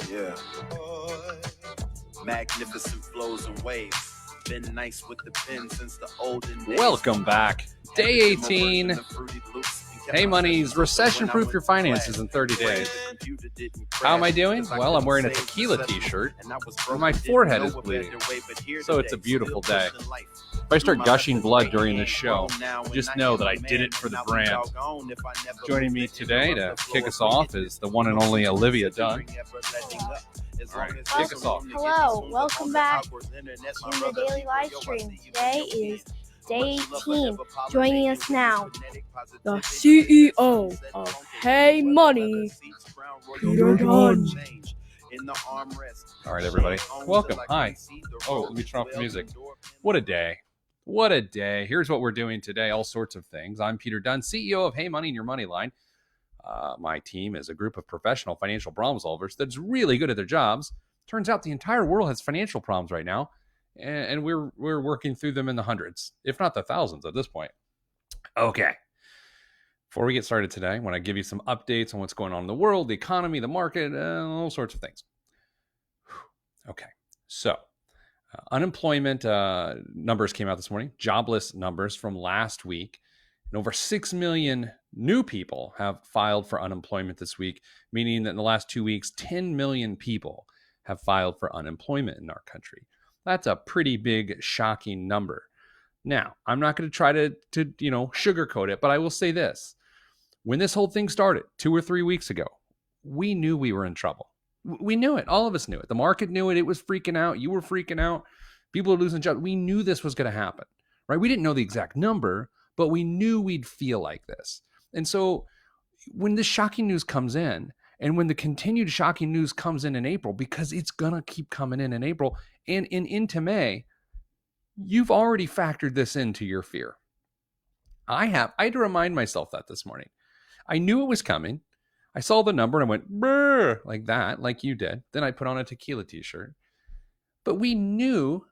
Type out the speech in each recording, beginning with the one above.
Yeah. Magnificent flows and waves. Been nice with the pen since the olden days. Welcome back. Day 18. Hey, Money's Recession-Proof Your Finances in 30 days. How am I doing? Well, I'm wearing a tequila t-shirt, and my forehead is bleeding, so it's a beautiful day. If I start gushing blood during this show, just know that I did it for the brand. Joining me today to kick us off is the one and only Olivia Dunn. All right, kick us off. Hello, welcome back to the daily live stream. Today is day 18. Joining us now, the CEO of Hey Money, Peter Dunn. All right, everybody. Welcome. Hi. Oh, let me turn off the music. What a day. What a day. Here's what we're doing today. All sorts of things. I'm Peter Dunn, CEO of Hey Money and Your Money Line. My team is a group of professional financial problem solvers that's really good at their jobs. Turns out the entire world has financial problems right now, and we're working through them in the hundreds, if not the thousands at this point. Okay. Before we get started today, I want to give you some updates on what's going on in the world, the economy, the market, all sorts of things. Okay. So, unemployment numbers came out this morning, jobless numbers from last week. And over 6 million new people have filed for unemployment this week, meaning that in the last 2 weeks, 10 million people have filed for unemployment in our country. That's a pretty big, shocking number. Now, I'm not going to try to sugarcoat it, but I will say this. When this whole thing started 2 or 3 weeks ago, we knew we were in trouble. We knew it. All of us knew it. The market knew it. It was freaking out. You were freaking out. People were losing jobs. We knew this was going to happen, right? We didn't know the exact number, but we knew we'd feel like this. And so when this shocking news comes in, and when the continued shocking news comes in April, because it's going to keep coming in April and into May, you've already factored this into your fear. I had to remind myself that this morning. I knew it was coming. I saw the number and I went, brr, like that, like you did. Then I put on a tequila t-shirt. But we knew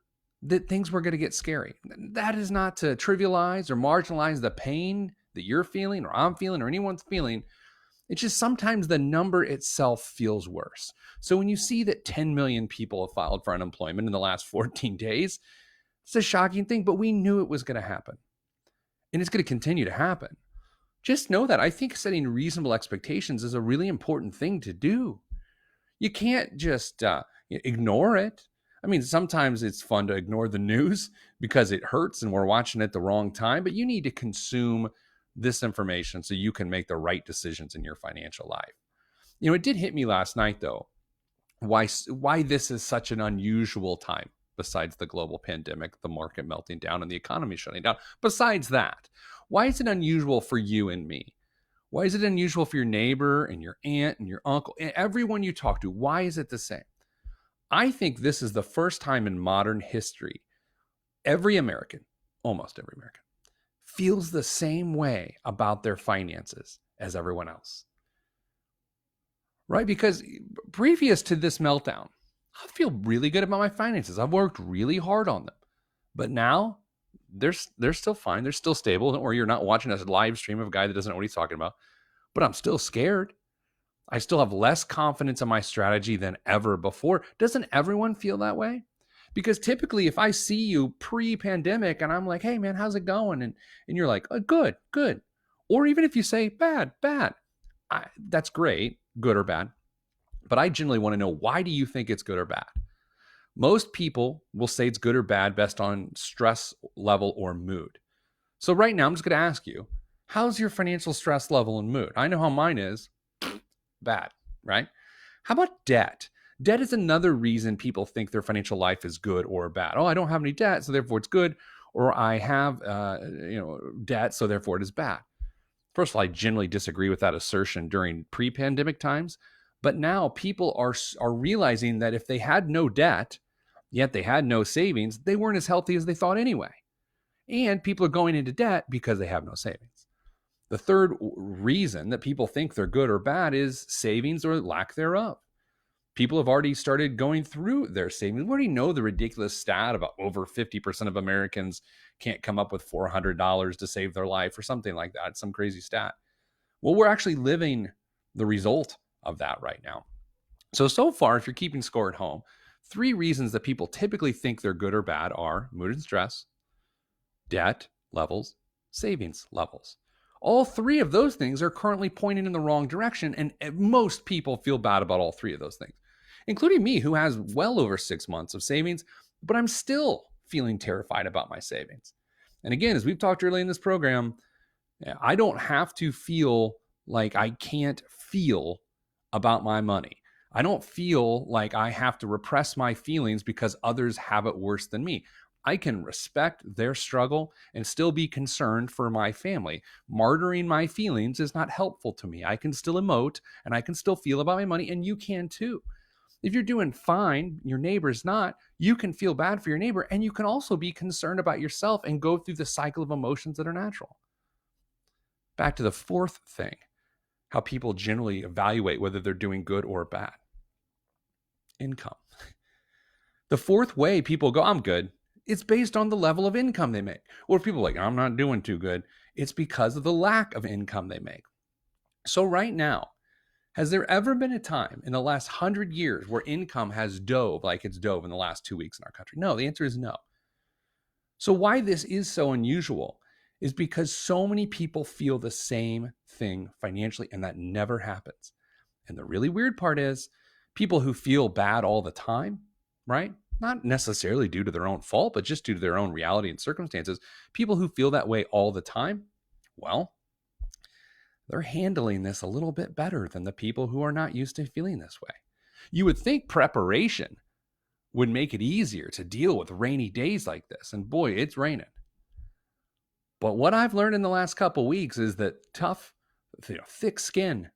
that things were going to get scary. That is not to trivialize or marginalize the pain that you're feeling or I'm feeling or anyone's feeling. It's just sometimes the number itself feels worse. So when you see that 10 million people have filed for unemployment in the last 14 days, it's a shocking thing, but we knew it was going to happen. And it's going to continue to happen. Just know that. I think setting reasonable expectations is a really important thing to do. You can't just ignore it. I mean, sometimes it's fun to ignore the news because it hurts and we're watching it at the wrong time, but you need to consume this information so you can make the right decisions in your financial life. You know, it did hit me last night, though, why this is such an unusual time, besides the global pandemic, the market melting down, and the economy shutting down. Besides that, why is it unusual for you and me? Why is it unusual for your neighbor and your aunt and your uncle and everyone you talk to? Why is it the same? I think this is the first time in modern history, every American, almost every American, feels the same way about their finances as everyone else. Right? Because previous to this meltdown, I feel really good about my finances. I've worked really hard on them. But now they're still fine. They're still stable. Don't worry, you're not watching a live stream of a guy that doesn't know what he's talking about. But I'm still scared. I still have less confidence in my strategy than ever before. Doesn't everyone feel that way? Because typically if I see you pre-pandemic and I'm like, hey man, how's it going? And you're like, oh, good. Or even if you say bad, that's great, good or bad. But I generally want to know, why do you think it's good or bad? Most people will say it's good or bad based on stress level or mood. So right now, I'm just going to ask you, how's your financial stress level and mood? I know how mine is. Bad, right? How about debt? Debt is another reason people think their financial life is good or bad. Oh, I don't have any debt, so therefore it's good. Or I have debt, so therefore it is bad. First of all, I generally disagree with that assertion during pre-pandemic times. But now people are realizing that if they had no debt, yet they had no savings, they weren't as healthy as they thought anyway. And people are going into debt because they have no savings. The third reason that people think they're good or bad is savings or lack thereof. People have already started going through their savings. We already know the ridiculous stat about over 50% of Americans can't come up with $400 to save their life or something like that. Some crazy stat. Well, we're actually living the result of that right now. So far, if you're keeping score at home, 3 reasons that people typically think they're good or bad are mood and stress, debt levels, savings levels. All 3 of those things are currently pointing in the wrong direction, and most people feel bad about all 3 of those things, including me, who has well over 6 months of savings, but I'm still feeling terrified about my savings. And again, as we've talked earlier in this program, I don't have to feel like I can't feel about my money. I don't feel like I have to repress my feelings because others have it worse than me. I can respect their struggle and still be concerned for my family. Martyring my feelings is not helpful to me. I can still emote and I can still feel about my money, and you can too. If you're doing fine, your neighbor's not, you can feel bad for your neighbor, and you can also be concerned about yourself and go through the cycle of emotions that are natural. Back to the 4th thing, how people generally evaluate whether they're doing good or bad. Income. The 4th way people go, I'm good, it's based on the level of income they make. Or if people are like, I'm not doing too good, it's because of the lack of income they make. So right now, has there ever been a time in the last 100 years where income has dove like it's dove in the last 2 weeks in our country? No, the answer is no. So why this is so unusual is because so many people feel the same thing financially, and that never happens. And the really weird part is people who feel bad all the time, right? Not necessarily due to their own fault, but just due to their own reality and circumstances. People who feel that way all the time, well, they're handling this a little bit better than the people who are not used to feeling this way. You would think preparation would make it easier to deal with rainy days like this. And boy, it's raining. But what I've learned in the last couple weeks is that tough, thick skin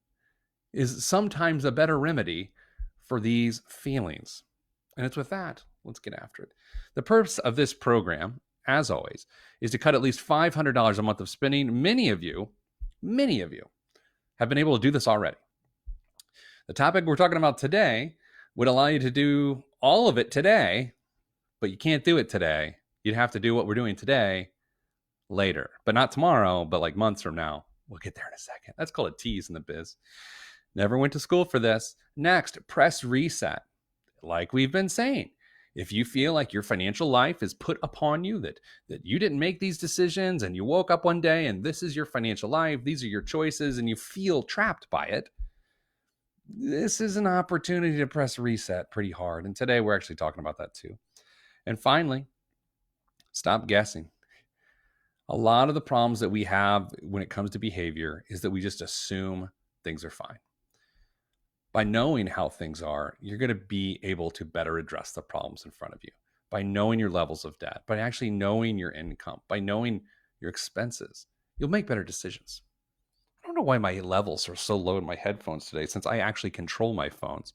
is sometimes a better remedy for these feelings. And it's with that, let's get after it. The purpose of this program, as always, is to cut at least $500 a month of spending. Many of you have been able to do this already. The topic we're talking about today would allow you to do all of it today, but you can't do it today. You'd have to do what we're doing today later, but not tomorrow, but like months from now. We'll get there in a second. That's called a tease in the biz. Never went to school for this. Next, press reset. Like we've been saying, if you feel like your financial life is put upon you, that you didn't make these decisions and you woke up one day and this is your financial life, these are your choices, and you feel trapped by it, this is an opportunity to press reset pretty hard. And today we're actually talking about that too. And finally, stop guessing. A lot of the problems that we have when it comes to behavior is that we just assume things are fine. By knowing how things are, you're going to be able to better address the problems in front of you. By knowing your levels of debt, by actually knowing your income, by knowing your expenses, you'll make better decisions. I don't know why my levels are so low in my headphones today, since I actually control my phones.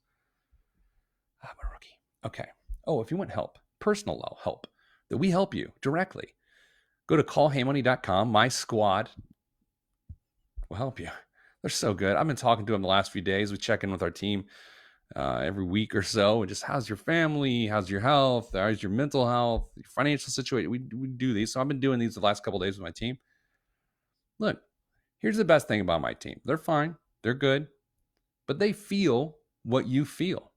I'm a rookie. Okay. Oh, if you want help, personal help, that we help you directly, go to callheymoney.com. My squad will help you. They're so good. I've been talking to them the last few days. We check in with our team every week or so. And just how's your family? How's your health? How's your mental health? Your financial situation? We do these. So I've been doing these the last couple of days with my team. Look, here's the best thing about my team. They're fine. They're good. But they feel what you feel.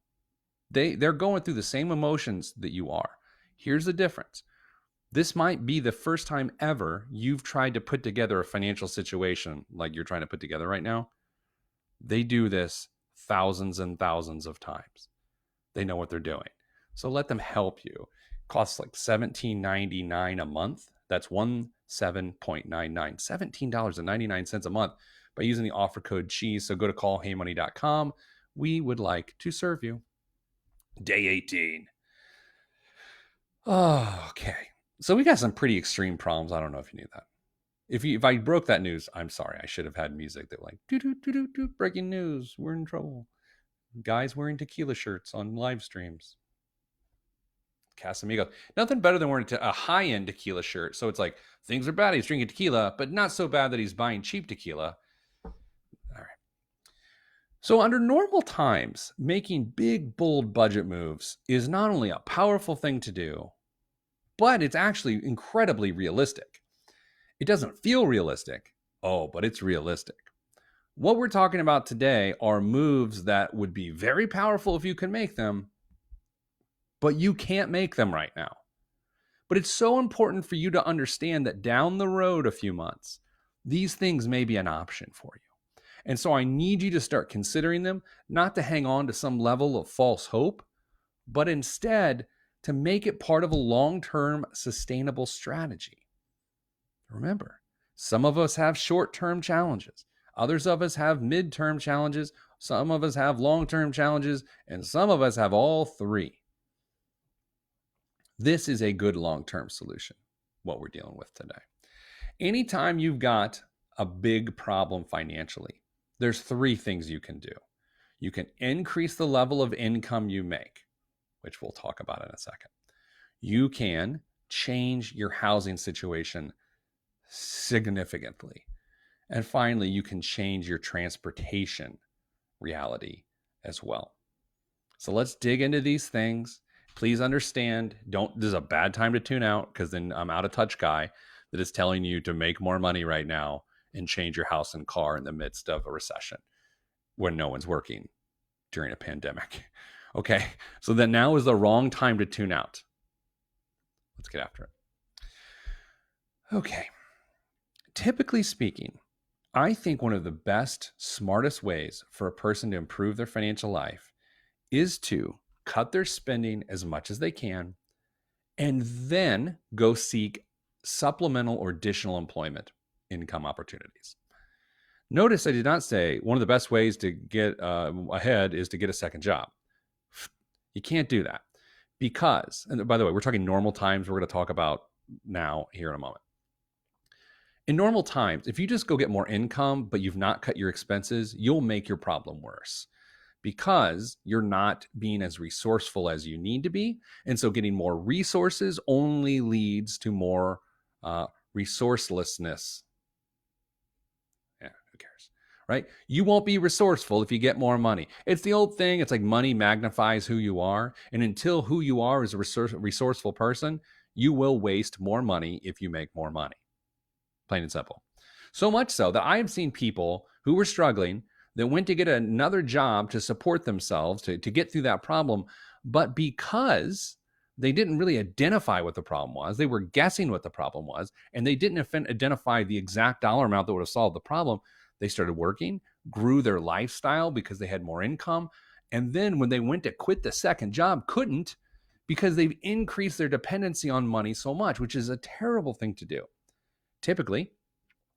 They're going through the same emotions that you are. Here's the difference. This might be the first time ever you've tried to put together a financial situation like you're trying to put together right now. They do this thousands and thousands of times. They know what they're doing. So let them help you. It costs like $17.99 a month. That's $17.99. $17.99 a month by using the offer code CHEESE. So go to callheymoney.com. We would like to serve you. Day 18. Oh, okay. So we got some pretty extreme problems. I don't know if you knew that. If I broke that news, I'm sorry. I should have had music that like, breaking news. We're in trouble. Guys wearing tequila shirts on live streams. Casamigos. Nothing better than wearing a high-end tequila shirt. So it's like, things are bad. He's drinking tequila, but not so bad that he's buying cheap tequila. All right. So under normal times, making big, bold budget moves is not only a powerful thing to do, but it's actually incredibly realistic. It doesn't feel realistic. Oh, but it's realistic. What we're talking about today are moves that would be very powerful if you can make them, but you can't make them right now. But it's so important for you to understand that down the road a few months, these things may be an option for you. And so I need you to start considering them, not to hang on to some level of false hope, but instead to make it part of a long-term sustainable strategy. Remember, some of us have short-term challenges. Others of us have mid-term challenges. Some of us have long-term challenges, and some of us have all three. This is a good long-term solution, what we're dealing with today. Anytime you've got a big problem financially, there's three things you can do. You can increase the level of income you make, which we'll talk about in a second. You can change your housing situation significantly. And finally, you can change your transportation reality as well. So let's dig into these things. Please understand, this is a bad time to tune out, because then I'm out of touch guy that is telling you to make more money right now and change your house and car in the midst of a recession when no one's working during a pandemic. Okay, so then now is the wrong time to tune out. Let's get after it. Okay, typically speaking, I think one of the best, smartest ways for a person to improve their financial life is to cut their spending as much as they can and then go seek supplemental or additional employment income opportunities. Notice I did not say one of the best ways to get ahead is to get a second job. You can't do that because, and by the way, we're talking normal times. We're going to talk about now here in a moment. In normal times, if you just go get more income, but you've not cut your expenses, you'll make your problem worse because you're not being as resourceful as you need to be. And so getting more resources only leads to more resourcelessness. Yeah, who cares, right? You won't be resourceful if you get more money. It's the old thing. It's like money magnifies who you are. And until who you are is a resourceful person, you will waste more money if you make more money. Plain and simple. So much so that I have seen people who were struggling that went to get another job to support themselves, to get through that problem. But because they didn't really identify what the problem was, they were guessing what the problem was, and they didn't identify the exact dollar amount that would have solved the problem, they started working, grew their lifestyle because they had more income. And then when they went to quit the second job, couldn't, because they've increased their dependency on money so much, which is a terrible thing to do. Typically,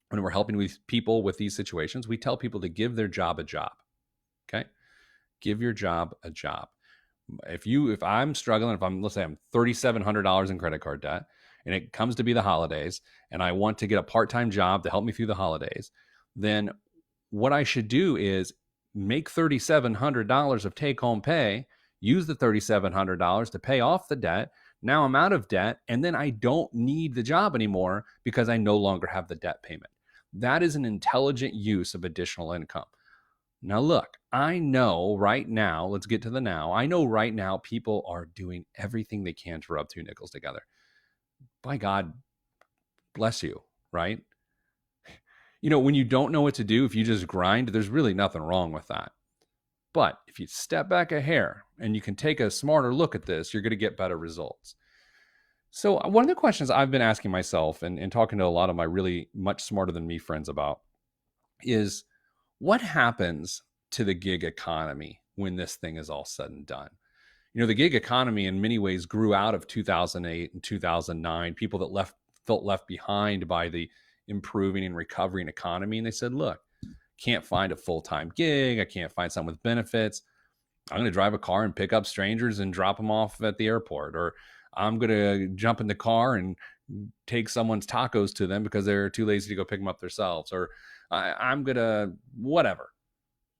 when we're helping with people with these situations, we tell people to give their job a job. Okay? Give your job a job. If I'm struggling, let's say I'm $3,700 in credit card debt, and it comes to be the holidays, and I want to get a part-time job to help me through the holidays, then what I should do is make $3,700 of take-home pay, use the $3,700 to pay off the debt. Now I'm out of debt, and then I don't need the job anymore because I no longer have the debt payment. That is an intelligent use of additional income. Now look, I know right now, let's get to the now. I know right now people are doing everything they can to rub two nickels together. By God, bless you, right? You know, when you don't know what to do, if you just grind, there's really nothing wrong with that. But if you step back a hair and you can take a smarter look at this, you're going to get better results. So one of the questions I've been asking myself and talking to a lot of my really much smarter than me friends about is, what happens to the gig economy when this thing is all said and done? You know, the gig economy in many ways grew out of 2008 and 2009, people that felt left behind by the improving and recovering economy. And they said, look, can't find a full-time gig. I can't find someone with benefits. I'm going to drive a car and pick up strangers and drop them off at the airport. Or I'm going to jump in the car and take someone's tacos to them because they're too lazy to go pick them up themselves. Or I'm going to, whatever.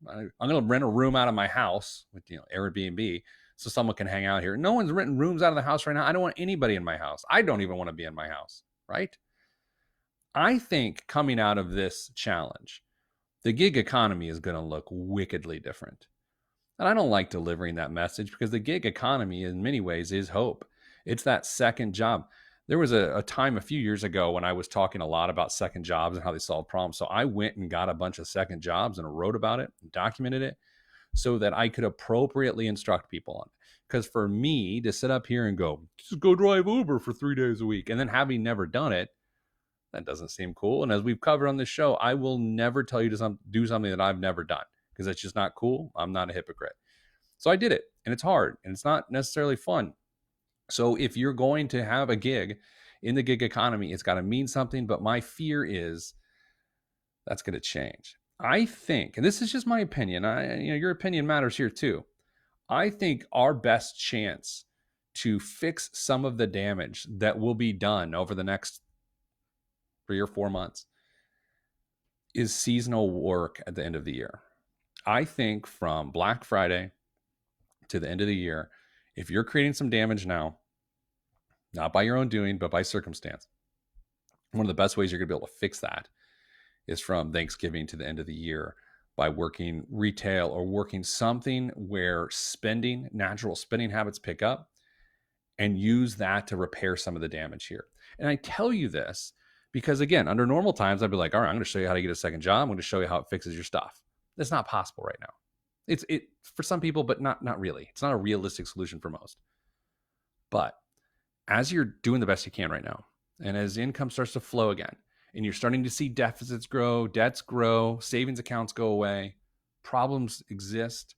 I'm going to rent a room out of my house with, Airbnb so someone can hang out here. No one's renting rooms out of the house right now. I don't want anybody in my house. I don't even want to be in my house, right? I think coming out of this challenge, the gig economy is going to look wickedly different. And I don't like delivering that message because the gig economy in many ways is hope. It's that second job. There was a time a few years ago when I was talking a lot about second jobs and how they solve problems. So I went and got a bunch of second jobs and wrote about it and documented it so that I could appropriately instruct people on it. Because for me to sit up here and go, just go drive Uber for 3 days a week, and then having never done it, that doesn't seem cool. And as we've covered on this show, I will never tell you to do something that I've never done because that's just not cool. I'm not a hypocrite. So I did it, and it's hard, and it's not necessarily fun. So if you're going to have a gig in the gig economy, it's got to mean something. But my fear is that's going to change. I think, and this is just my opinion, your opinion matters here too. I think our best chance to fix some of the damage that will be done over the next 3 or 4 months is seasonal work at the end of the year. I think from Black Friday to the end of the year, if you're creating some damage now, not by your own doing, but by circumstance, one of the best ways you're going to be able to fix that is from Thanksgiving to the end of the year by working retail or working something where natural spending habits pick up, and use that to repair some of the damage here. And I tell you this because, again, under normal times, I'd be like, all right, I'm going to show you how to get a second job. I'm going to show you how it fixes your stuff. That's not possible right now. It's for some people, but not really. It's not a realistic solution for most. But as you're doing the best you can right now, and as income starts to flow again, and you're starting to see deficits grow, debts grow, savings accounts go away, problems exist,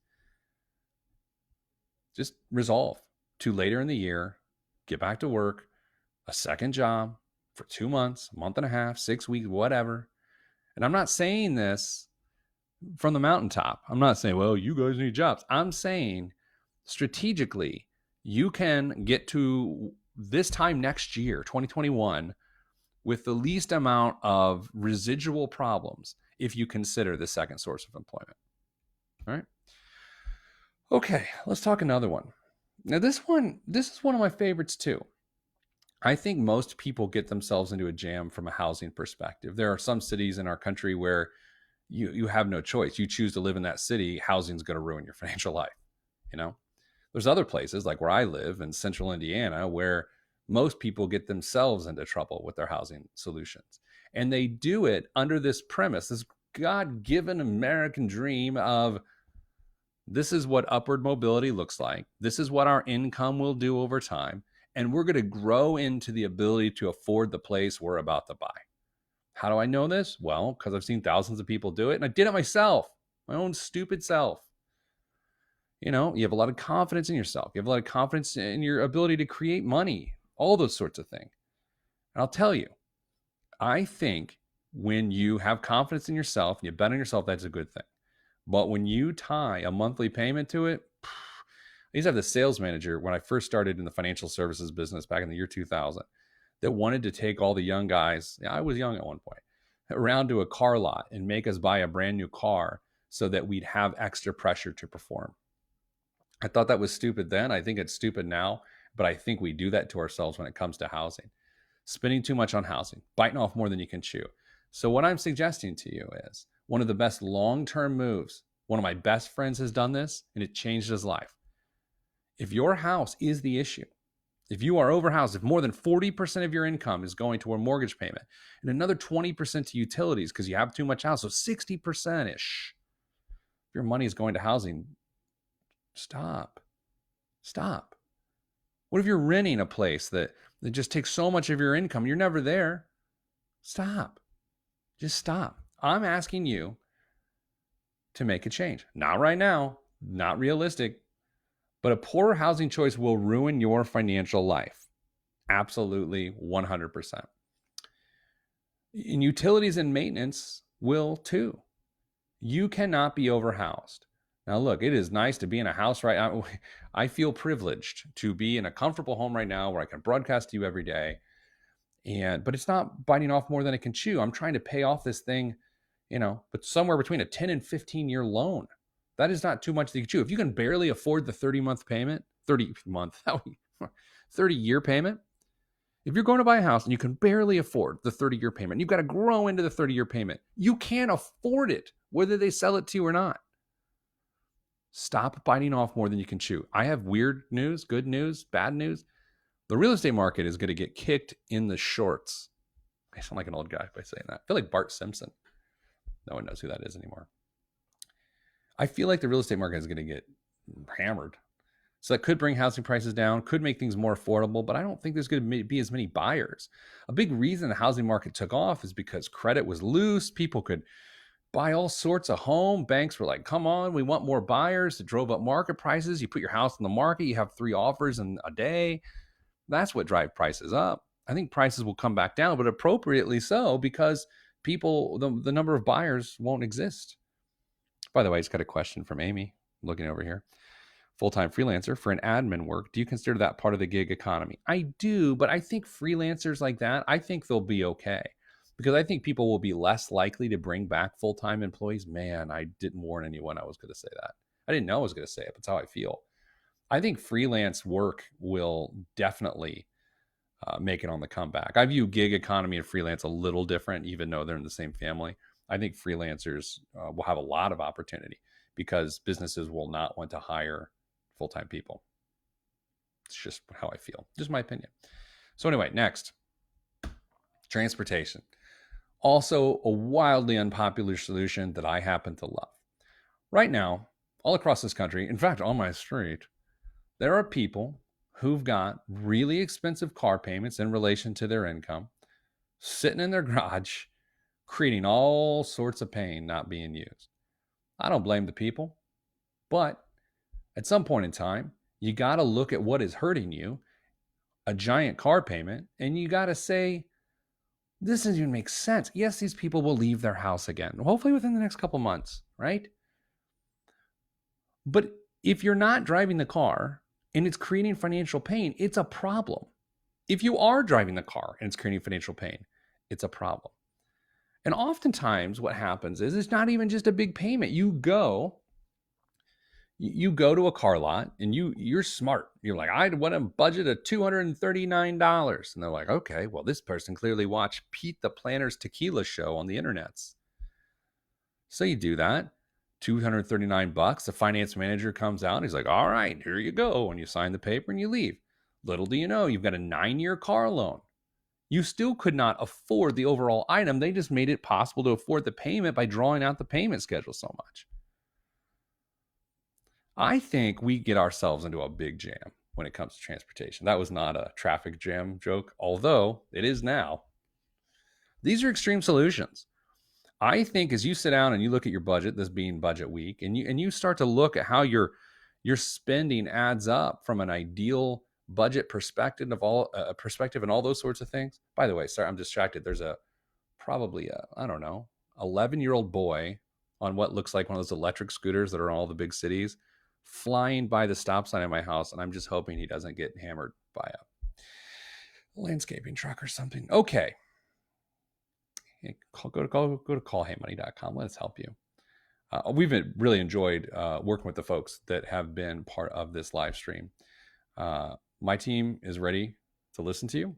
just resolve to later in the year, get back to work, a second job for 2 months, a month and a half, 6 weeks, whatever. And I'm not saying this from the mountaintop. I'm not saying, well, you guys need jobs. I'm saying strategically, you can get to this time next year, 2021, with the least amount of residual problems if you consider the second source of employment. All right. Okay, let's talk another one. Now, this is one of my favorites too. I think most people get themselves into a jam from a housing perspective. There are some cities in our country where you have no choice. You choose to live in that city, housing's going to ruin your financial life. There's other places like where I live in central Indiana where most people get themselves into trouble with their housing solutions. And they do it under this premise, this God-given American dream of this is what upward mobility looks like. This is what our income will do over time. And we're going to grow into the ability to afford the place we're about to buy. How do I know this? Well, because I've seen thousands of people do it, and I did it myself, my own stupid self. You have a lot of confidence in yourself. You have a lot of confidence in your ability to create money, all those sorts of things. And I'll tell you, I think when you have confidence in yourself and you bet on yourself, that's a good thing. But when you tie a monthly payment to it, I used to have the sales manager when I first started in the financial services business back in the year 2000 that wanted to take all the young guys, I was young at one point, around to a car lot and make us buy a brand new car so that we'd have extra pressure to perform. I thought that was stupid then. I think it's stupid now, but I think we do that to ourselves when it comes to housing. Spending too much on housing, biting off more than you can chew. So what I'm suggesting to you is one of the best long-term moves. One of my best friends has done this, and it changed his life. If your house is the issue, if you are overhoused, if more than 40% of your income is going to a mortgage payment and another 20% to utilities because you have too much house, so 60%-ish, if your money is going to housing, stop. What if you're renting a place that just takes so much of your income? You're never there. Stop. Just stop. I'm asking you to make a change. Not right now, not realistic, but a poor housing choice will ruin your financial life. Absolutely, 100%. And utilities and maintenance will too. You cannot be overhoused. Now, look, it is nice to be in a house right now. I feel privileged to be in a comfortable home right now where I can broadcast to you every day. But it's not biting off more than it can chew. I'm trying to pay off this thing, but somewhere between a 10 and 15 year loan. That is not too much to chew. If you can barely afford the 30-month payment, 30-year payment, if you're going to buy a house and you can barely afford the 30-year payment, you've got to grow into the 30-year payment. You can't afford it, whether they sell it to you or not. Stop biting off more than you can chew. I have weird news, good news, bad news. The real estate market is going to get kicked in the shorts. I sound like an old guy by saying that. I feel like Bart Simpson. No one knows who that is anymore. I feel like the real estate market is going to get hammered. So that could bring housing prices down, could make things more affordable, but I don't think there's going to be as many buyers. A big reason the housing market took off is because credit was loose. People could buy all sorts of home. Banks were like, come on, we want more buyers. It drove up market prices. You put your house on the market, you have 3 offers in a day. That's what drives prices up. I think prices will come back down, but appropriately so, because people, the number of buyers won't exist. By the way, I just got a question from Amy, looking over here. Full-time freelancer for an admin work, do you consider that part of the gig economy? I do, but I think freelancers like that, I think they'll be okay, because I think people will be less likely to bring back full-time employees. Man, I didn't warn anyone I was going to say that. I didn't know I was going to say it, but it's how I feel. I think freelance work will definitely make it on the comeback. I view gig economy and freelance a little different, even though they're in the same family. I think freelancers will have a lot of opportunity because businesses will not want to hire full-time people. It's just how I feel, just my opinion. So anyway, next, transportation. Also a wildly unpopular solution that I happen to love. Right now, all across this country, in fact, on my street, there are people who've got really expensive car payments in relation to their income, sitting in their garage, creating all sorts of pain not being used. I don't blame the people, but at some point in time, you got to look at what is hurting you, a giant car payment, and you got to say, this doesn't even make sense. Yes, these people will leave their house again, hopefully within the next couple months, right? But if you're not driving the car and it's creating financial pain, it's a problem. If you are driving the car and it's creating financial pain, it's a problem. And oftentimes what happens is it's not even just a big payment. You go to a car lot and you're smart. You're like, I want a budget of $239. And they're like, okay, well, this person clearly watched Pete the Planner's tequila show on the internets. So you do that, $239. The finance manager comes out and he's like, all right, here you go. And you sign the paper and you leave. Little do you know, you've got a 9-year car loan. You still could not afford the overall item. They just made it possible to afford the payment by drawing out the payment schedule so much. I think we get ourselves into a big jam when it comes to transportation. That was not a traffic jam joke, although it is now. These are extreme solutions. I think as you sit down and you look at your budget, this being budget week, and you start to look at how your spending adds up from an ideal budget perspective and all those sorts of things. By the way, sorry, I'm distracted. There's probably a 11-year-old boy on what looks like one of those electric scooters that are in all the big cities, flying by the stop sign of my house, and I'm just hoping he doesn't get hammered by a landscaping truck or something. Okay. Go to callheymoney.com. Let us help you. We've really enjoyed working with the folks that have been part of this live stream. My team is ready to listen to you,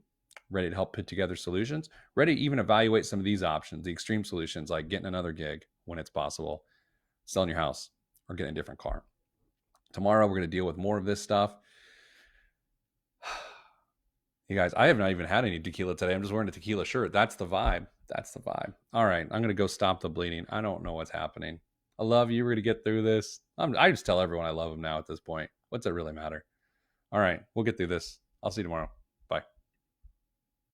ready to help put together solutions, ready to even evaluate some of these options, the extreme solutions like getting another gig when it's possible, selling your house, or getting a different car. Tomorrow, we're going to deal with more of this stuff. You guys, I have not even had any tequila today. I'm just wearing a tequila shirt. That's the vibe. That's the vibe. All right, I'm going to go stop the bleeding. I don't know what's happening. I love you. We're going to get through this. I just tell everyone I love them now at this point. What's it really matter? All right, we'll get through this. I'll see you tomorrow.